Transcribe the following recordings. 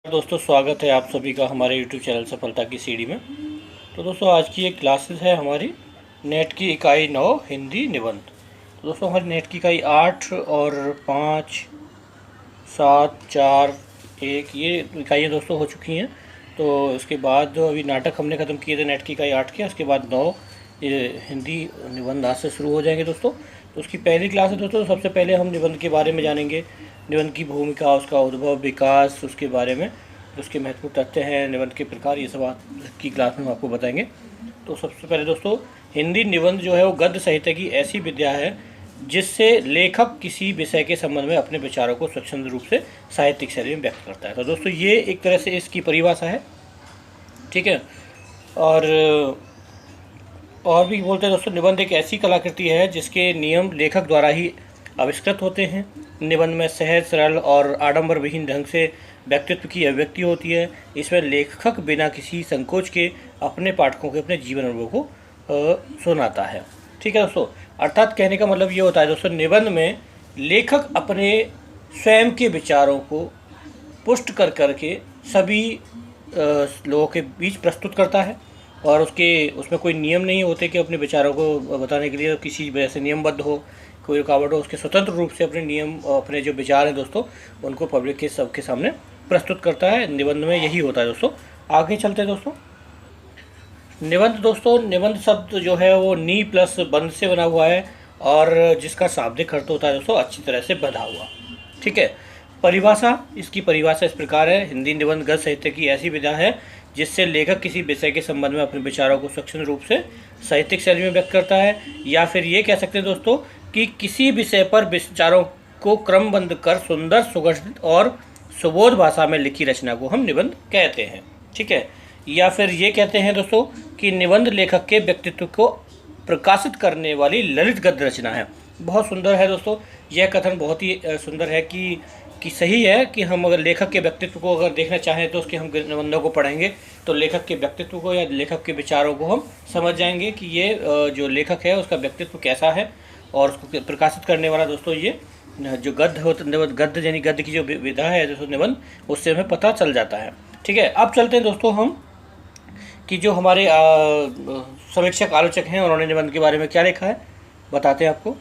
दोस्तों स्वागत है आप सभी का हमारे YouTube चैनल सफलता की सीढ़ी में। तो दोस्तों आज की एक क्लासेस है हमारी नेट की इकाई 9 हिंदी निबंध। तो दोस्तों हमारी नेट की इकाई 8 और 5, 7, 4, 1 ये इकाइयाँ दोस्तों हो चुकी हैं। तो इसके बाद अभी नाटक हमने ख़त्म किए थे नेट की इकाई 8 के। उसके बाद 9 ये हिंदी निबंध आज से शुरू हो जाएंगे दोस्तों। तो उसकी पहली क्लास है दोस्तों। सबसे पहले हम निबंध के बारे में जानेंगे, निबंध की भूमिका, उसका उद्भव, विकास, उसके बारे में उसके महत्वपूर्ण तथ्य हैं, निबंध के प्रकार, ये सब आज की क्लास में हम आपको बताएंगे। तो सबसे पहले दोस्तों हिंदी निबंध जो है वो गद्य साहित्य की ऐसी विद्या है जिससे लेखक किसी विषय के संबंध में अपने विचारों को स्वच्छंद रूप से साहित्यिक शैली में व्यक्त करता है। तो दोस्तों ये एक तरह से इसकी परिभाषा है, ठीक है। और भी बोलते हैं दोस्तों, निबंध एक ऐसी कलाकृति है जिसके नियम लेखक द्वारा ही आविष्कृत होते हैं। निबंध में सहज, सरल और आडंबर विहीन ढंग से व्यक्तित्व की अभिव्यक्ति होती है। इसमें लेखक बिना किसी संकोच के अपने पाठकों के अपने जीवन अनुभव को सुनाता है, ठीक है दोस्तों। अर्थात कहने का मतलब ये होता है दोस्तों, निबंध में लेखक अपने स्वयं के विचारों को पुष्ट कर करके सभी लोगों के बीच प्रस्तुत करता है। और उसमें कोई नियम नहीं होते कि अपने विचारों को बताने के लिए किसी वजह से नियमबद्ध हो, कोई रुकावट हो। उसके स्वतंत्र रूप से अपने जो विचार हैं दोस्तों उनको पब्लिक के सबके सामने प्रस्तुत करता है। निबंध में यही होता है दोस्तों। आगे चलते हैं दोस्तों। निबंध दोस्तों, निबंध शब्द जो है वो नी प्लस बंध से बना हुआ है और जिसका शाब्दिक अर्थ होता है दोस्तों अच्छी तरह से बंधा हुआ, ठीक है। परिभाषा, इसकी परिभाषा इस प्रकार है। हिंदी निबंध गद्य साहित्य की ऐसी विधा है जिससे लेखक किसी विषय के संबंध में अपने विचारों को स्वच्छंद रूप से साहित्यिक शैली में व्यक्त करता है, या फिर ये कह सकते हैं दोस्तों कि किसी विषय पर विचारों को क्रमबद्ध कर सुंदर, सुगठित और सुबोध भाषा में लिखी रचना को हम निबंध कहते हैं, ठीक है। या फिर ये कहते हैं दोस्तों कि निबंध लेखक के व्यक्तित्व को प्रकाशित करने वाली ललित गद्य रचना है। बहुत सुंदर है दोस्तों, यह कथन बहुत ही सुंदर है कि सही है कि हम अगर लेखक के व्यक्तित्व को अगर देखना चाहें तो उसके हम निबंधों को पढ़ेंगे तो लेखक के व्यक्तित्व को या लेखक के विचारों को हम समझ जाएंगे कि ये जो लेखक है उसका व्यक्तित्व कैसा है। और उसको प्रकाशित करने वाला दोस्तों ये जो गद्य होता, गद्य यानी गद्य की जो विधा है दोस्तों निबंध, उससे हमें पता चल जाता है, ठीक है। अब चलते हैं दोस्तों हम कि जो हमारे समीक्षक आलोचक हैं उन्होंने निबंध के बारे में क्या लिखा है बताते हैं आपको।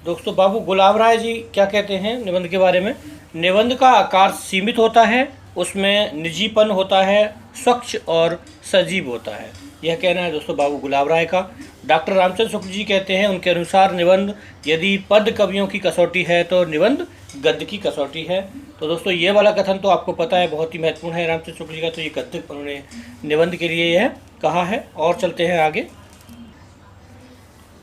दोस्तों बाबू गुलाब राय जी क्या कहते हैं निबंध के बारे में। निबंध का आकार सीमित होता है, उसमें निजीपन होता है, स्वच्छ और सजीव होता है, यह कहना है दोस्तों बाबू गुलाब राय का। डॉक्टर रामचंद्र शुक्ल जी कहते हैं उनके अनुसार निबंध यदि पद कवियों की कसौटी है तो निबंध गद्य की कसौटी है। तो दोस्तों ये वाला कथन तो आपको पता है, बहुत ही महत्वपूर्ण है रामचंद्र शुक्ल जी का। तो ये गद्य उन्होंने निबंध के लिए यह कहा है। और चलते हैं आगे।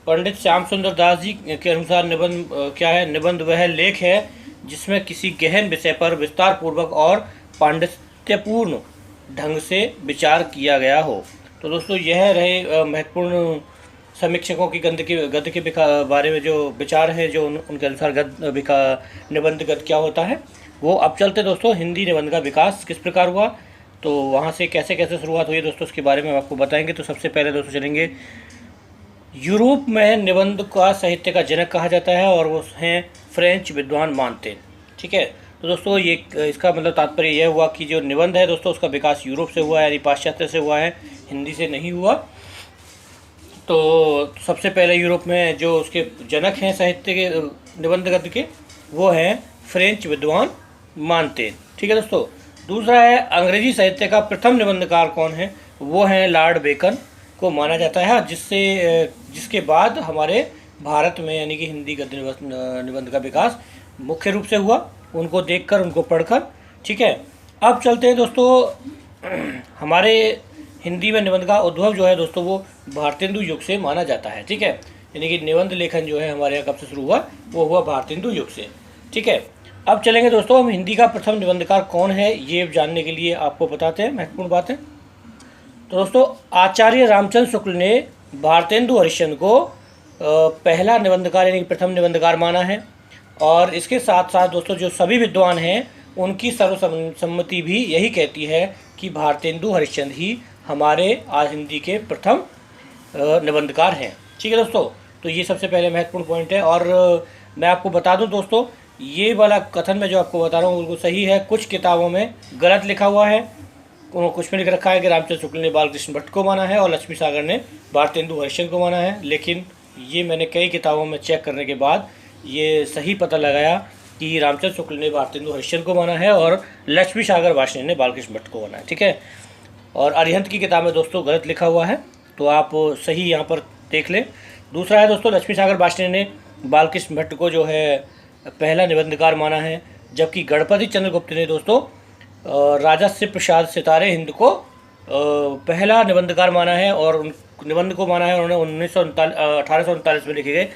पंडित श्याम सुंदर दास जी के अनुसार निबंध क्या है। निबंध वह लेख है जिसमें किसी गहन विषय पर विस्तार पूर्वक और पांडित्यपूर्ण ढंग से विचार किया गया हो। तो दोस्तों यह रहे महत्वपूर्ण समीक्षकों की गद्य के बारे में जो विचार है, जो उनके अनुसार निबंध गद्य क्या होता है वो। अब चलते दोस्तों हिंदी निबंध का विकास किस प्रकार हुआ, तो वहाँ से कैसे कैसे शुरुआत हुई दोस्तों उसके बारे में हम आपको बताएंगे। तो सबसे पहले दोस्तों चलेंगे यूरोप में निबंध का साहित्य का जनक कहा जाता है और वो हैं फ्रेंच विद्वान मानतेन, ठीक है। तो दोस्तों ये इसका मतलब तात्पर्य यह हुआ कि जो निबंध है दोस्तों उसका विकास यूरोप से हुआ है, यानी पाश्चात्य से हुआ है, हिंदी से नहीं हुआ। तो सबसे पहले यूरोप में जो उसके जनक हैं साहित्य के निबंध गद्य के, वो हैं फ्रेंच विद्वान मानतेन, ठीक है दोस्तों। दूसरा है अंग्रेजी साहित्य का प्रथम निबंधकार कौन है, वो हैं लॉर्ड बेकन को माना जाता है, जिसके बाद हमारे भारत में यानी कि हिंदी गद्य निबंध का विकास मुख्य रूप से हुआ, उनको देखकर, उनको पढ़कर, ठीक है। अब चलते हैं दोस्तों हमारे हिंदी में निबंध का उद्भव जो है दोस्तों वो भारतेंदु युग से माना जाता है, ठीक है। यानी कि निबंध लेखन जो है हमारे यहाँ कब से शुरू हुआ, वो हुआ भारतेंदु युग से, ठीक है। अब चलेंगे दोस्तों हम हिंदी का प्रथम निबंधकार कौन है ये जानने के लिए आपको बताते हैं, महत्वपूर्ण बात है। तो दोस्तों आचार्य रामचंद्र शुक्ल ने भारतेंदु हरिश्चंद्र को पहला निबंधकार यानी प्रथम निबंधकार माना है। और इसके साथ साथ दोस्तों जो सभी विद्वान हैं उनकी सर्वसम्मति भी यही कहती है कि भारतेंदु हरिश्चंद्र ही हमारे आज हिंदी के प्रथम निबंधकार हैं, ठीक है दोस्तों। तो ये सबसे पहले महत्वपूर्ण पॉइंट है। और मैं आपको बता दूं दोस्तों ये वाला कथन मैं जो आपको बता रहा हूँ बिल्कुल सही है। कुछ किताबों में गलत लिखा हुआ है, कुछ में लिख रखा है कि रामचंद्र शुक्ल ने बालकृष्ण भट्ट को माना है और लक्ष्मी सागर ने भारतेंदु हरिश्चंद्र को माना है, लेकिन ये मैंने कई किताबों में चेक करने के बाद ये सही पता लगाया कि रामचंद्र शुक्ल ने भारतेंदु हरिश्चंद्र को माना है और लक्ष्मी सागर वार्ष्णेय ने बालकृष्ण भट्ट को माना है। ठीक है, और अरिहंत की किताब में दोस्तों गलत लिखा हुआ है, तो आप सही यहाँ पर देख लें। दूसरा है दोस्तों, लक्ष्मी सागर वार्ष्णेय ने बालकृष्ण भट्ट को जो है पहला निबंधकार माना है, जबकि गणपति चंद्रगुप्त ने दोस्तों राजा शिव प्रसाद सितारे हिंद को पहला निबंधकार माना है और उन निबंध को माना है उन्होंने 1839 में लिखे गए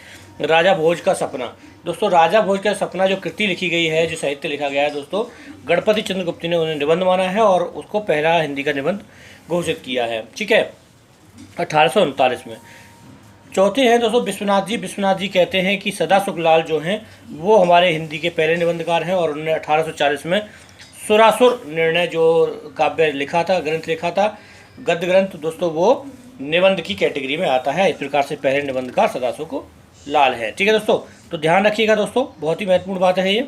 राजा भोज का सपना। दोस्तों राजा भोज का सपना जो कृति लिखी गई है, जो साहित्य लिखा गया है दोस्तों, गणपति चंद्रगुप्त ने उन्हें निबंध माना है और उसको पहला हिंदी का निबंध घोषित किया है। ठीक है, 1839 में। चौथे हैं दोस्तों विश्वनाथ जी। विश्वनाथ जी कहते हैं कि सदा सुखलाल जो हैं वो हमारे हिंदी के पहले निबंधकार हैं और उन्होंने 1840 में सुरासुर निर्णय जो काव्य लिखा था, ग्रंथ लिखा था, गद्य ग्रंथ दोस्तों, वो निबंध की कैटेगरी में आता है। इस प्रकार से पहले निबंधकार सदासुख लाल है। ठीक है दोस्तों, तो ध्यान रखिएगा दोस्तों, बहुत ही महत्वपूर्ण बात है ये।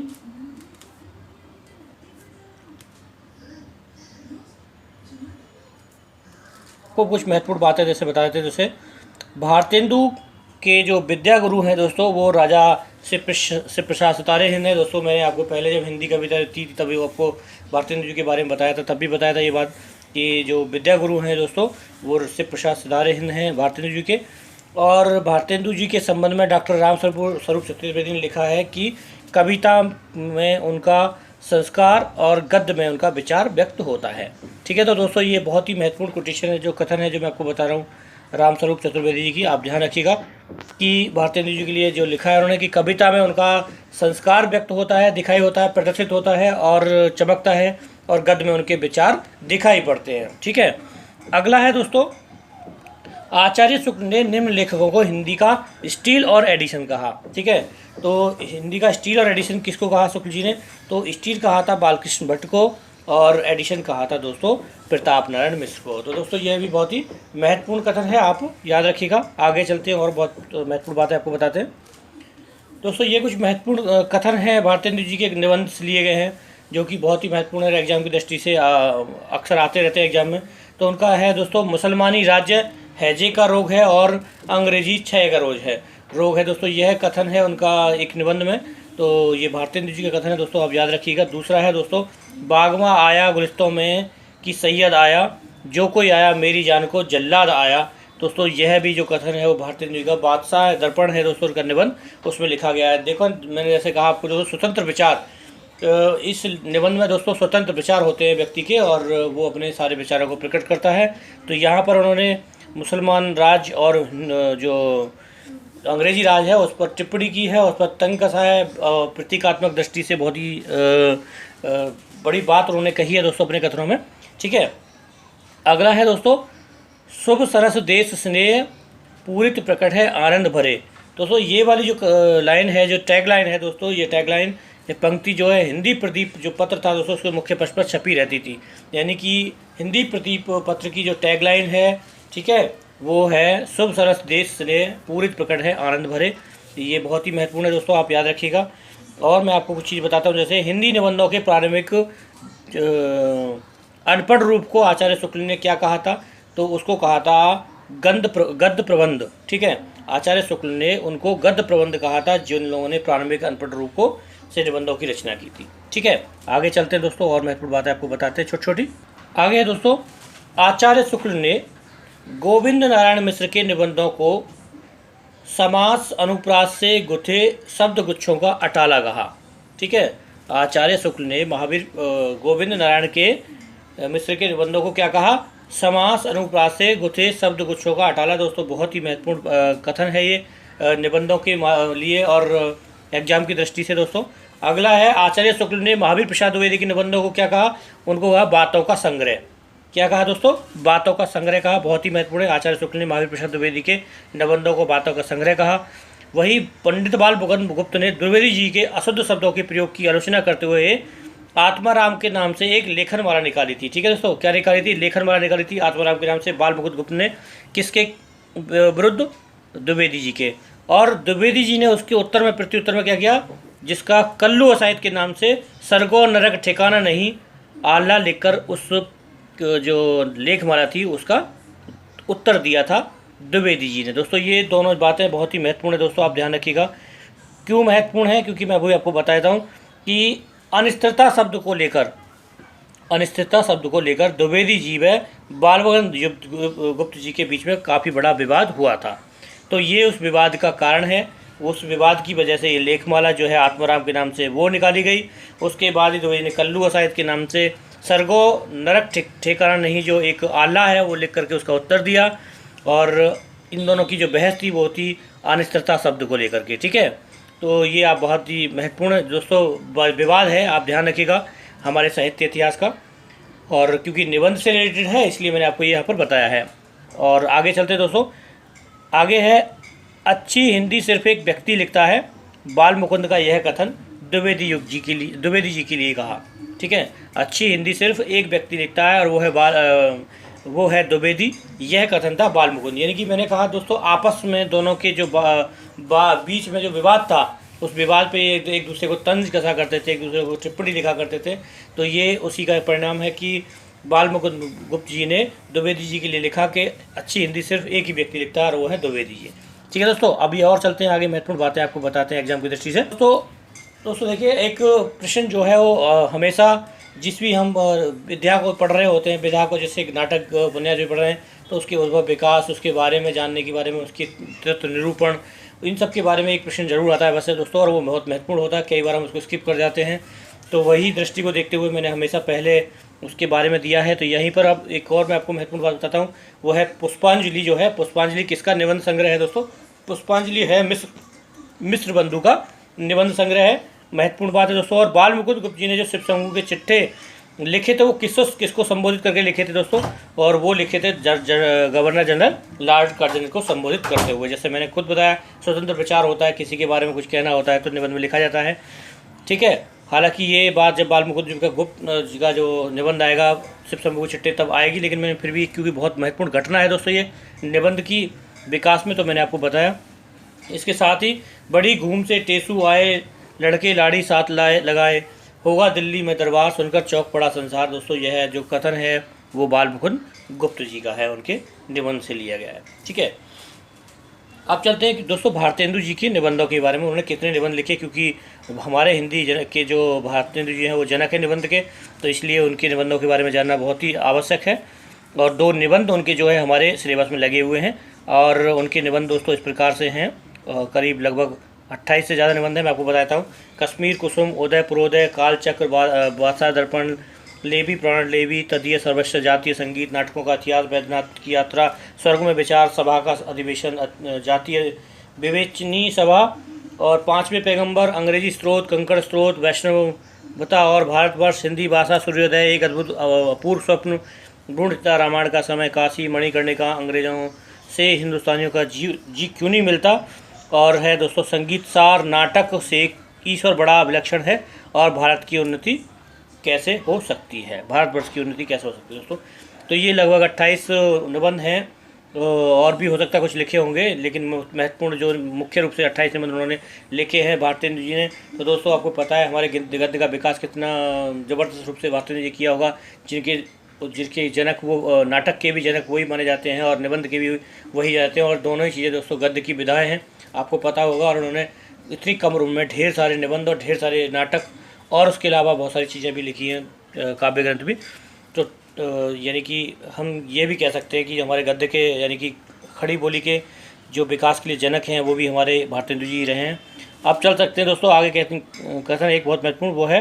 को कुछ महत्वपूर्ण बातें जैसे बता देते हैं, जैसे भारतेंदु के जो विद्या गुरु हैं दोस्तों वो राजा शिव प्रसाद सितारे हिंद है। दोस्तों मैंने आपको पहले जब हिंदी कविता थी तभी आपको भारतेंदु जी के बारे में बताया था, तब भी बताया था ये बात कि जो विद्या गुरु हैं दोस्तों वो शिव प्रसाद सितारे हिंद हैं भारतेंदु जी के। और भारतेंदु जी के संबंध में डॉक्टर राम स्वरूप चतुर्वेदी ने लिखा है कि कविता में उनका संस्कार और गद्य में उनका विचार व्यक्त होता है। ठीक है, तो दोस्तों ये बहुत ही महत्वपूर्ण कोटेशन है, जो कथन है जो मैं आपको बता रहा हूँ राम स्वरूप चतुर्वेदी जी की। आप ध्यान रखिएगा कि भारतेंदु जी के लिए जो लिखा है उन्होंने कि कविता में उनका संस्कार व्यक्त होता है, दिखाई होता है, प्रदर्शित होता है और चमकता है, और गद्य में उनके विचार दिखाई पड़ते हैं। ठीक है, अगला है दोस्तों, आचार्य शुक्ल ने निम्न लेखकों को हिंदी का स्टील और एडिशन कहा। ठीक है, तो हिंदी का स्टील और एडिशन किसको कहा शुक्ल जी ने? तो स्टील कहा था बालकृष्ण भट्ट को और एडिशन कहा था दोस्तों प्रताप नारायण मिश्र को। तो दोस्तों यह भी बहुत ही महत्वपूर्ण कथन है, आप याद रखिएगा। आगे चलते हैं और बहुत महत्वपूर्ण बातें आपको बताते हैं। दोस्तों ये कुछ महत्वपूर्ण कथन हैं भारतेंदु जी के निबंध से लिए गए हैं, जो कि बहुत ही महत्वपूर्ण है, एग्जाम की दृष्टि से अक्सर आते रहते हैं एग्जाम में। तो उनका है दोस्तों, मुसलमानी राज्य हैजे का रोग है और अंग्रेजी क्षय का रोग है दोस्तों। यह कथन है उनका एक निबंध में, तो ये भारतेंदु जी का कथन है दोस्तों, आप याद रखिएगा। दूसरा है दोस्तों, बागमा आया गुलिस्तों में कि सैयद आया, जो कोई आया मेरी जान को जल्लाद आया। दोस्तों यह भी जो कथन है वो भारतेंदु जी का बादशाह दर्पण है दोस्तों उनका निबंध, उसमें लिखा गया है। देखो मैंने जैसे कहा आपको दोस्तों, स्वतंत्र विचार, इस निबंध में दोस्तों स्वतंत्र विचार होते हैं व्यक्ति के और वो अपने सारे विचारों को प्रकट करता है। तो यहाँ पर उन्होंने मुसलमान राज और जो अंग्रेजी राज है उस पर टिप्पणी की है, उस पर तंग कसा है, प्रतीकात्मक दृष्टि से बहुत ही बड़ी बात उन्होंने कही है दोस्तों अपने कथनों में। ठीक है, अगला है दोस्तों, शुभ सरस देश स्नेह पूरित प्रकट है आनंद भरे। दोस्तों ये वाली जो लाइन है, जो टैग लाइन है दोस्तों, ये टैग लाइन, ये पंक्ति जो है हिंदी प्रदीप जो पत्र था दोस्तों उसके मुख्य पृष्ठ पर छपी रहती थी। यानी कि हिंदी प्रदीप पत्र की जो टैग लाइन है, ठीक है, वो है शुभ सरस देश स्नेह पूरित प्रकट है आनंद भरे। ये बहुत ही महत्वपूर्ण है दोस्तों, आप याद रखिएगा। और मैं आपको कुछ चीज़ बताता हूँ, जैसे हिंदी निबंधों के प्रारंभिक अनपढ़ रूप को आचार्य शुक्ल ने क्या कहा था? तो उसको कहा था गद्य प्रबंध। ठीक है, आचार्य शुक्ल ने उनको गद्य प्रबंध कहा था, जिन लोगों ने प्रारंभिक अनपढ़ रूप को से निबंधों की रचना की थी। ठीक है, आगे चलते हैं दोस्तों और महत्वपूर्ण बातें आपको बताते हैं छोटी छोटी। आगे है दोस्तों, आचार्य शुक्ल ने गोविंद नारायण मिश्र के निबंधों को समास अनुप्रास से गुथे शब्द गुच्छों का अटाला कहा। ठीक है, आचार्य शुक्ल ने महावीर गोविंद नारायण के मिश्र के निबंधों को क्या कहा? समास अनुप्रास से गुथे शब्द गुच्छों का अटाला। दोस्तों बहुत ही महत्वपूर्ण कथन है ये निबंधों के लिए और एग्जाम की दृष्टि से दोस्तों। अगला है, आचार्य शुक्ल ने महावीर प्रसाद द्विवेदी के निबंधों को क्या कहा? उनको कहा बातों का संग्रह। क्या कहा दोस्तों? बातों का संग्रह कहा, बहुत ही महत्वपूर्ण है। आचार्य शुक्ल ने महावीर प्रसाद द्विवेदी के निबंधों को बातों का संग्रह कहा। वही पंडित बाल गुप्त ने द्विवेदी जी के अशुद्ध शब्दों के प्रयोग की आलोचना करते हुए आत्माराम के नाम से एक लेखन माला निकाली थी। ठीक है दोस्तों, क्या निकाली थी? लेखन माला निकाली थी आत्माराम के नाम से बाल गुप्त ने। किसके विरुद्ध? द्विवेदी जी के। और द्विवेदी जी ने उसके उत्तर में प्रत्युत्तर में क्या किया? जिसका कल्लू असाइद के नाम से सरगो नरक ठिकाना नहीं आला लिखकर उस जो लेखमाला थी उसका उत्तर दिया था द्विवेदी जी ने। दोस्तों ये दोनों बातें बहुत ही महत्वपूर्ण है दोस्तों, आप ध्यान रखिएगा। क्यों महत्वपूर्ण है? क्योंकि मैं वही आपको बता देता हूँ कि अनिश्चितता शब्द को लेकर द्विवेदी जी व बालमुकुंद गुप्त जी के बीच में काफ़ी बड़ा विवाद हुआ था। तो ये उस विवाद का कारण है। उस विवाद की वजह से ये लेखमाला जो है आत्माराम के नाम से वो निकाली गई। उसके बाद ही द्विवेदी ने कल्लू असाइद के नाम से सरगो नरक ठिकाना नहीं जो एक आला है वो लिख करके उसका उत्तर दिया। और इन दोनों की जो बहस थी वो थी अनिश्चितता शब्द को लेकर के। ठीक है, तो ये आप बहुत ही महत्वपूर्ण दोस्तों विवाद है, आप ध्यान रखिएगा हमारे साहित्य इतिहास का। और क्योंकि निबंध से रिलेटेड है इसलिए मैंने आपको ये यहाँ पर बताया है। और आगे चलते दोस्तों, आगे है अच्छी हिंदी सिर्फ एक व्यक्ति लिखता है, बाल मुकुंद का यह कथन द्विवेदी जी के लिए कहा। ठीक है, अच्छी हिंदी सिर्फ एक व्यक्ति लिखता है और वो है द्विवेदी, यह कथन था बाल मुकुंद। यानी कि मैंने कहा दोस्तों आपस में दोनों के जो बीच में जो विवाद था उस विवाद पे ये एक दूसरे को तंज कसा करते थे, एक दूसरे को टिप्पणी लिखा करते थे। तो ये उसी का परिणाम है कि बाल मुकुंद गुप्त जी ने द्विवेदी जी के लिए लिखा कि अच्छी हिंदी सिर्फ एक ही व्यक्ति लिखता है और वो है द्विवेदी जी। ठीक है दोस्तों, अभी और चलते हैं आगे, महत्वपूर्ण बातें आपको बताते हैं एग्जाम की दृष्टि से। तो दोस्तों देखिए, एक प्रश्न जो है वो हमेशा जिस भी हम विद्या को पढ़ रहे होते हैं, विधा को जैसे नाटक बुनियाद पढ़ रहे हैं तो उसके उद्भव विकास, उसके बारे में जानने के बारे में, उसके तत्व निरूपण, इन सब के बारे में एक प्रश्न जरूर आता है वैसे दोस्तों, और वो बहुत महत्वपूर्ण होता है। कई बार हम उसको स्किप कर जाते हैं, तो वही दृष्टि को देखते हुए मैंने हमेशा पहले उसके बारे में दिया है। तो यहीं पर अब एक और मैं आपको महत्वपूर्ण बात बताता हूँ, वो है पुष्पांजलि जो है। पुष्पांजलि किसका निबंध संग्रह है दोस्तों? पुष्पांजलि है मिश्र बंधु का निबंध संग्रह है। महत्वपूर्ण बात है दोस्तों। और बाल मुकुंद गुप्त जी ने जो शिव शंभू के चिट्ठे लिखे थे वो किसको संबोधित करके लिखे थे दोस्तों? और वो लिखे थे गवर्नर जनरल लॉर्ड कार्जनर को संबोधित करते हुए। जैसे मैंने खुद बताया, स्वतंत्र विचार होता है, किसी के बारे में कुछ कहना होता है तो निबंध में लिखा जाता है। ठीक है, हालांकि ये बात जब बाल मुकुंद जी का गुप्त जी का जो निबंध आएगा शिव शंभू के चिट्ठे तब आएगी, लेकिन मैंने फिर भी क्योंकि बहुत महत्वपूर्ण घटना है दोस्तों ये निबंध की विकास में, तो मैंने आपको बताया। इसके साथ ही बड़ी घूम से टेसू आए, लड़के लाड़ी साथ लगाए, होगा दिल्ली में दरबार, सुनकर चौक पड़ा संसार। दोस्तों यह जो कथन है वो बाल मुकुंद गुप्त जी का है, उनके निबंध से लिया गया है। ठीक है, अब चलते हैं कि दोस्तों भारतेंदु जी के निबंधों के बारे में, उन्होंने कितने निबंध लिखे, क्योंकि हमारे हिंदी जनक के जो भारतेंदु जी हैं वो जनक है निबंध के, तो इसलिए उनके निबंधों के बारे में जानना बहुत ही आवश्यक है। और 2 निबंध उनके जो है हमारे सिलेबस में लगे हुए हैं, और उनके निबंध दोस्तों इस प्रकार से हैं, करीब लगभग 28 से ज़्यादा निबंध है। मैं आपको बताता हूँ, कश्मीर कुसुम, उदय पुरोदय, कालचक्र, बादशाह दर्पण, लेवी प्राण लेवी, तदीय सर्वस्व, जातीय संगीत, नाटकों का इतिहास, बैद्यनाथ की यात्रा, स्वर्ग में विचार, सभा का अधिवेशन, जातीय विवेचनी सभा, और 5वें पैगंबर, अंग्रेजी स्रोत, कंकड़ स्रोत, वैष्णवता और भारतवर्ष, हिंदी भाषा, सूर्योदय, एक अद्भुत अपूर्व स्वप्न, ढूंढता रामायण का समय, काशी, मणिकर्णिका, अंग्रेजों से हिंदुस्तानियों का जी क्यों नहीं मिलता, और है दोस्तों संगीत सार, नाटक से ईश्वर बड़ा विलक्षण है, और भारत की उन्नति कैसे हो सकती है, भारतवर्ष की उन्नति कैसे हो सकती है दोस्तों। तो ये लगभग 28 निबंध हैं, और भी हो सकता है कुछ लिखे होंगे, लेकिन महत्वपूर्ण जो मुख्य रूप से 28 निबंध उन्होंने लिखे हैं भारतेंदु जी ने। तो दोस्तों आपको पता है हमारे गद्य का विकास कितना ज़बरदस्त रूप से भारतेंदु जी किया होगा, जिनके जनक वो नाटक के भी जनक वही माने जाते हैं और निबंध के भी वही जाते हैं, और दोनों ही चीज़ें दोस्तों गद्य की विधाएँ हैं, आपको पता होगा। और उन्होंने इतनी कम उम्र में ढेर सारे निबंध और ढेर सारे नाटक और उसके अलावा बहुत सारी चीज़ें भी लिखी हैं, काव्य ग्रंथ भी। तो यानी कि हम ये भी कह सकते हैं कि हमारे गद्य के यानी कि खड़ी बोली के जो विकास के लिए जनक हैं वो भी हमारे भारतेंदु जी रहे हैं। अब चल सकते हैं दोस्तों आगे, कथन एक बहुत महत्वपूर्ण वो है,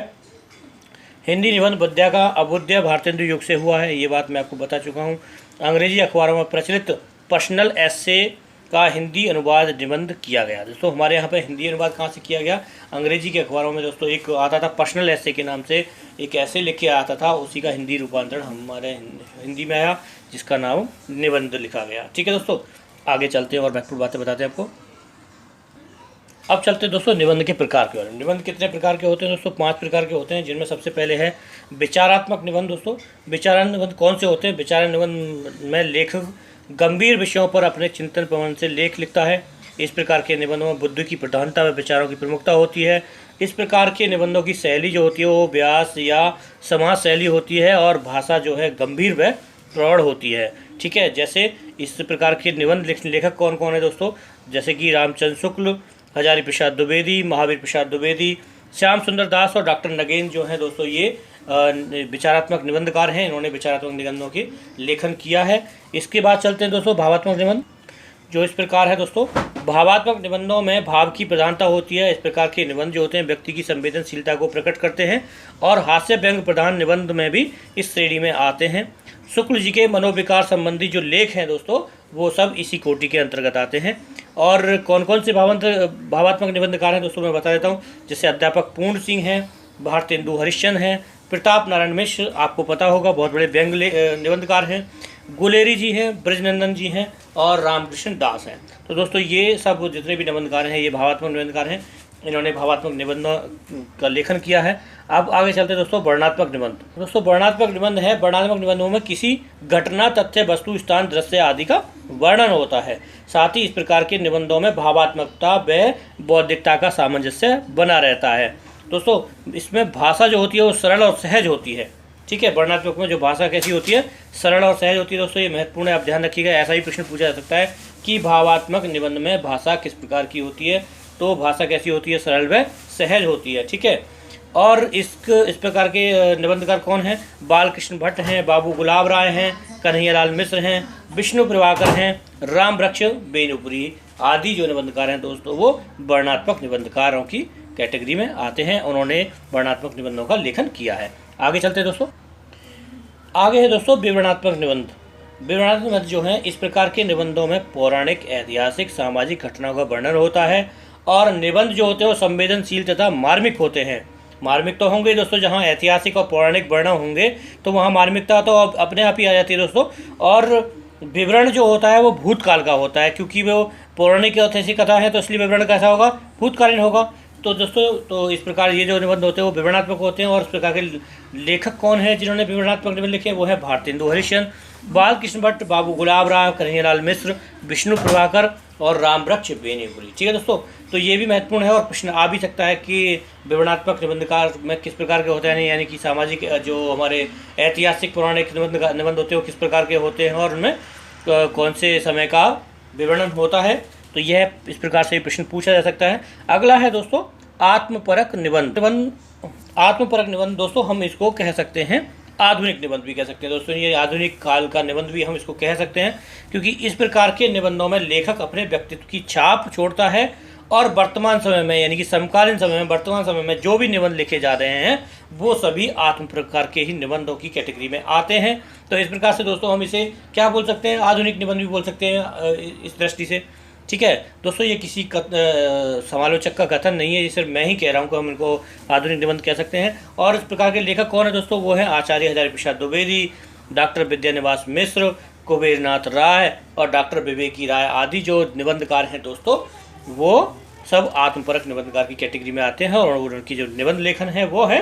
हिंदी निबंध विद्या का अभ्युदय भारतेंदु युग से हुआ है, ये बात मैं आपको बता चुका हूँ। अंग्रेजी अखबारों में प्रचलित पर्सनल एसे का हिंदी अनुवाद निबंध किया गया। दोस्तों हमारे यहाँ पे हिंदी अनुवाद कहाँ से किया गया? अंग्रेजी के अखबारों में दोस्तों एक आता था पर्सनल ऐसे के नाम से, एक ऐसे लिख के आता था, उसी का हिंदी रूपांतरण हमारे हिंदी में आया, जिसका नाम निबंध लिखा गया। ठीक है दोस्तों, आगे चलते हैं और महत्वपूर्ण बातें बताते हैं आपको। अब चलते हैं दोस्तों निबंध के प्रकार के बारे में। निबंध कितने प्रकार के होते हैं दोस्तों? 5 प्रकार के होते हैं, जिनमें सबसे पहले है विचारात्मक निबंध। दोस्तों विचारात्मक निबंध कौन से होते हैं? विचारात्मक निबंध में लेखक गंभीर विषयों पर अपने चिंतन प्रवण से लेख लिखता है। इस प्रकार के निबंधों में बुद्धि की प्रधानता व विचारों की प्रमुखता होती है। इस प्रकार के निबंधों की शैली जो होती है वो व्यास या समास शैली होती है और भाषा जो है गंभीर व प्रौढ़ होती है। ठीक है, जैसे इस प्रकार के निबंध लेखक कौन कौन है दोस्तों, जैसे कि रामचंद्र शुक्ल, हजारी प्रसाद द्विवेदी, महावीर प्रसाद द्विवेदी, श्याम सुंदर दास और डॉक्टर नगेन जो है दोस्तों ये विचारात्मक निबंधकार हैं। इन्होंने विचारात्मक निबंधों की लेखन किया है। इसके बाद चलते हैं दोस्तों भावात्मक निबंध, जो इस प्रकार है दोस्तों। भावात्मक निबंधों में भाव की प्रधानता होती है। इस प्रकार के निबंध जो होते हैं व्यक्ति की संवेदनशीलता को प्रकट करते हैं और हास्य व्यंग प्रधान निबंध में भी इस श्रेणी में आते हैं। शुक्ल जी के मनोविकार संबंधी जो लेख हैं दोस्तों वो सब इसी कोटि के अंतर्गत आते हैं। और कौन कौन से भावात्मक निबंधकार हैं दोस्तों मैं बता देता हूँ। जैसे अध्यापक पूर्ण सिंह हैं, भारतेंदु हरिश्चंद्र हैं, प्रताप नारायण मिश्र आपको पता होगा बहुत बड़े व्यंग निबंधकार हैं, गुलेरी जी हैं, ब्रजनंदन जी हैं और रामकृष्ण दास हैं। तो दोस्तों ये सब जितने भी निबंधकार हैं ये भावात्मक निबंधकार हैं। इन्होंने भावात्मक निबंधों का लेखन किया है। अब आगे चलते हैं दोस्तों वर्णनात्मक निबंध। दोस्तों वर्णनात्मक निबंध है, वर्णनात्मक निबंधों में किसी घटना, तथ्य, वस्तु, स्थान, दृश्य आदि का वर्णन होता है। साथ ही इस प्रकार के निबंधों में भावात्मकता व बौद्धिकता का सामंजस्य बना रहता है। दोस्तों इसमें भाषा जो होती है वो सरल और सहज होती है। ठीक है, वर्णनात्मक में जो भाषा कैसी होती है, सरल और सहज होती है। दोस्तों ये महत्वपूर्ण है, आप ध्यान रखिएगा। ऐसा ही प्रश्न पूछा जा सकता है कि भावात्मक निबंध में भाषा किस प्रकार की होती है, तो भाषा कैसी होती है, सरल व सहज होती है। ठीक है, और इस प्रकार के निबंधकार कौन हैं, बालकृष्ण भट्ट हैं, बाबू गुलाब राय हैं, कन्हैयालाल मिश्र हैं, विष्णु प्रभाकर हैं, राम वृक्ष बेनुपुरी आदि जो निबंधकार हैं दोस्तों वो वर्णनात्मक निबंधकारों की कैटेगरी में आते हैं। उन्होंने वर्णनात्मक निबंधों का लेखन किया है। आगे चलते हैं दोस्तों। आगे है दोस्तों विवरणात्मक निबंध। विवरणात्मक निबंध जो है इस प्रकार के निबंधों में पौराणिक, ऐतिहासिक, सामाजिक घटनाओं का वर्णन होता है और निबंध जो होते हैं वो संवेदनशील तथा मार्मिक होते हैं। मार्मिक तो होंगे दोस्तों, जहाँ ऐतिहासिक और पौराणिक वर्णन होंगे तो वहाँ मार्मिकता तो अपने आप ही आ जाती है दोस्तों। और विवरण जो होता है वो भूतकाल का होता है, क्योंकि वो पौराणिक ऐतिहासिक कथा है तो इसलिए विवरण कैसा होगा, भूतकालीन होगा। तो दोस्तों तो इस प्रकार ये जो निबंध होते हैं वो विवरणात्मक होते हैं। और इस प्रकार के लेखक कौन है जिन्होंने विवरणात्मक निबंध लिखे, वो है भारतेंदु हरिश्चंद्र, बालकृष्ण भट्ट, बाबू गुलाब राय, कन्हैयालाल मिश्र, विष्णु प्रभाकर और राम वृक्ष बेनीपुरी। ठीक है दोस्तों, तो ये भी महत्वपूर्ण है और प्रश्न आ भी सकता है कि विवरणात्मक निबंधकार में किस प्रकार के होते हैं, यानी कि सामाजिक जो हमारे ऐतिहासिक पौराणिक निबंध होते हैं वो किस प्रकार के होते हैं और उनमें कौन से समय का विवरण होता है। तो यह इस प्रकार से प्रश्न पूछा जा सकता है। अगला है दोस्तों आत्मपरक निबंध। आत्मपरक निबंध दोस्तों हम इसको कह सकते हैं आधुनिक निबंध भी कह सकते हैं दोस्तों। ये आधुनिक काल का निबंध भी हम इसको कह सकते हैं, क्योंकि इस प्रकार के निबंधों में लेखक अपने व्यक्तित्व की छाप छोड़ता है और वर्तमान समय में यानी कि समकालीन समय में, वर्तमान समय में जो भी निबंध लिखे जा रहे हैं वो सभी आत्म प्रकार के ही निबंधों की कैटेगरी में आते हैं। तो इस प्रकार से दोस्तों हम इसे क्या बोल सकते हैं, आधुनिक निबंध भी बोल सकते हैं इस दृष्टि से। ठीक है दोस्तों, ये किसी समालोचक का कथन नहीं है, ये सिर्फ मैं ही कह रहा हूँ कि हम इनको आधुनिक निबंध कह सकते हैं। और इस प्रकार के लेखक कौन है दोस्तों, वो है आचार्य हजारी प्रसाद द्विवेदी, डॉक्टर विद्यानिवास मिश्र, कुबेरनाथ राय और डॉक्टर विवेकी राय आदि जो निबंधकार हैं दोस्तों वो सब आत्मपरक निबंधकार की कैटेगरी में आते हैं और उनकी जो निबंध लेखन है वो है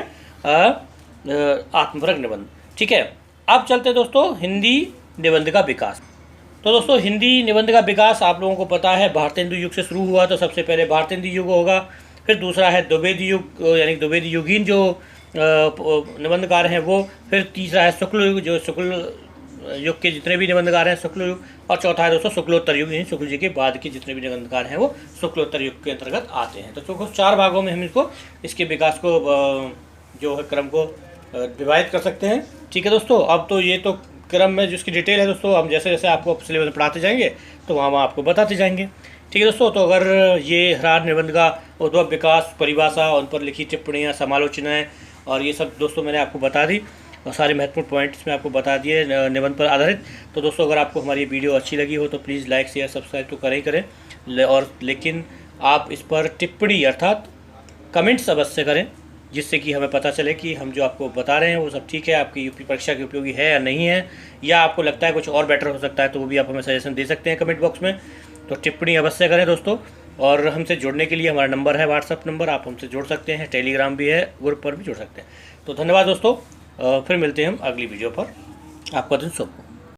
आत्मपरक निबंध। ठीक है, अब चलते हैं दोस्तों हिंदी निबंध का विकास। तो दोस्तों हिंदी निबंध का विकास आप लोगों को पता है भारतेंदु युग से शुरू हुआ। तो सबसे पहले भारतेंदु युग होगा, फिर दूसरा है द्विवेदी युग यानी द्विवेदी युगीन जो निबंधकार हैं वो, फिर तीसरा है शुक्ल युग जो शुक्ल युग के जितने भी निबंधकार हैं शुक्ल युग, और चौथा है दोस्तों शुक्लोत्तर युग, यानी शुक्ल जी के बाद के जितने भी निबंधकार हैं वो शुक्लोत्तर युग के अंतर्गत आते हैं। तो 4 भागों में हम इसको इसके विकास को जो है क्रम को विभाजित कर सकते हैं। ठीक है दोस्तों, अब तो ये तो क्रम में जिसकी डिटेल है दोस्तों हम जैसे जैसे आपको सिलेबस में पढ़ाते जाएंगे तो वहाँ आपको बताते जाएंगे। ठीक है दोस्तों, तो अगर ये हर निबंध का उद्भव, विकास, परिभाषा, उन पर लिखी टिप्पणियाँ, समालोचनाएँ और ये सब दोस्तों मैंने आपको बता दी और सारे महत्वपूर्ण पॉइंट्स में आपको बता दिए निबंध पर आधारित। तो दोस्तों अगर आपको हमारी वीडियो अच्छी लगी हो तो प्लीज़ लाइक, शेयर, सब्सक्राइब तो करें ही करें, और लेकिन आप इस पर टिप्पणी अर्थात कमेंट्स अवश्य करें, जिससे कि हमें पता चले कि हम जो आपको बता रहे हैं वो सब ठीक है, आपकी यूपी परीक्षा की उपयोगी है या नहीं है, या आपको लगता है कुछ और बेटर हो सकता है तो वो भी आप हमें सजेशन दे सकते हैं कमेंट बॉक्स में। तो टिप्पणी अवश्य करें दोस्तों, और हमसे जुड़ने के लिए हमारा नंबर है व्हाट्सअप नंबर, आप हमसे जुड़ सकते हैं, टेलीग्राम भी है, ग्रुप पर भी जुड़ सकते हैं। तो धन्यवाद दोस्तों, फिर मिलते हैं हम अगली वीडियो पर। आपका दिन शुभ हो।